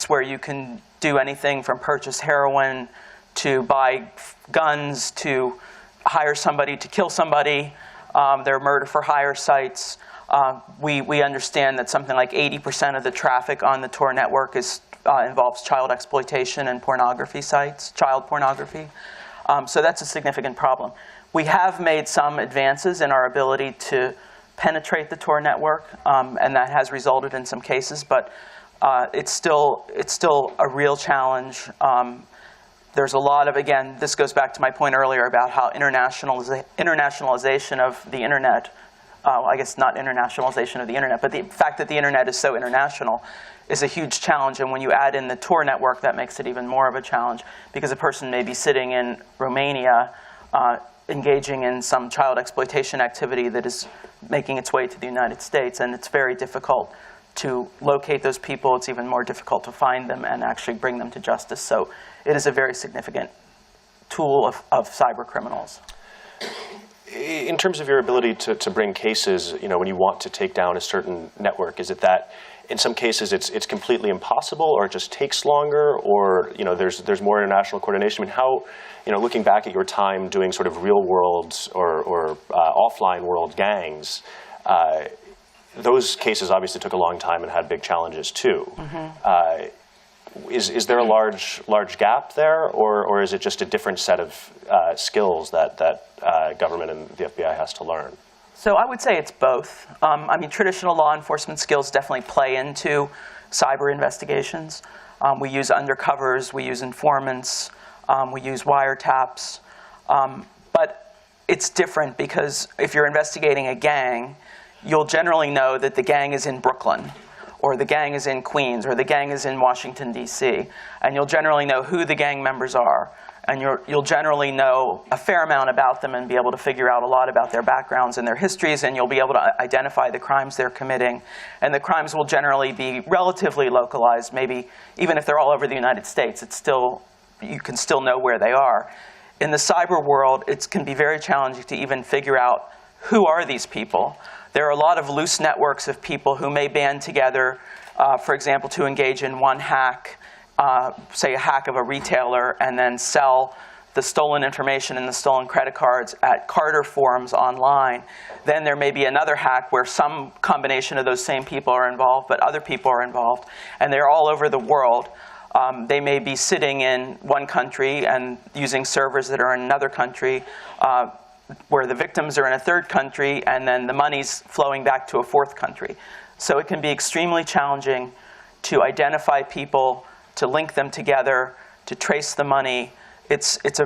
sites where you can do anything from purchase heroin to buy guns to hire somebody to kill somebody. There are murder-for-hire sites. We understand that something like 80% of the traffic on the Tor network involves child exploitation and pornography sites, child pornography. So that's a significant problem. We have made some advances in our ability to penetrate the Tor network, and that has resulted in some cases, but it's still a real challenge. There's a lot of, again, this goes back to my point earlier about how internationalization of the internet, I guess not internationalization of the internet, but the fact that the internet is so international is a huge challenge. And when you add in the Tor network, that makes it even more of a challenge, because a person may be sitting in Romania engaging in some child exploitation activity that is making its way to the United States, and it's very difficult to locate those people. It's even more difficult to find them and actually bring them to justice. So it is a very significant tool of cyber criminals. In terms of your ability to bring cases, when you want to take down a certain network, is it that in some cases it's completely impossible, or it just takes longer, or there's more international coordination? I mean, how, looking back at your time doing sort of real world or offline world gangs, those cases obviously took a long time and had big challenges too. Mm-hmm. Is there a large gap there, or is it just a different set of skills that government and the FBI has to learn? So I would say it's both. I mean, traditional law enforcement skills definitely play into cyber investigations. We use undercovers, we use informants, we use wiretaps. But it's different because if you're investigating a gang, you'll generally know that the gang is in Brooklyn, or the gang is in Queens, or the gang is in Washington, D.C. And you'll generally know who the gang members are. And you'll generally know a fair amount about them and be able to figure out a lot about their backgrounds and their histories, and you'll be able to identify the crimes they're committing. And the crimes will generally be relatively localized, maybe even if they're all over the United States, you can still know where they are. In the cyber world, it can be very challenging to even figure out who are these people. There are a lot of loose networks of people who may band together, for example, to engage in one hack, say a hack of a retailer, and then sell the stolen information and the stolen credit cards at Carter forums online. Then there may be another hack where some combination of those same people are involved, but other people are involved, and they're all over the world. They may be sitting in one country and using servers that are in another country, where the victims are in a third country, and then the money's flowing back to a fourth country. So it can be extremely challenging to identify people, to link them together, to trace the money. It's a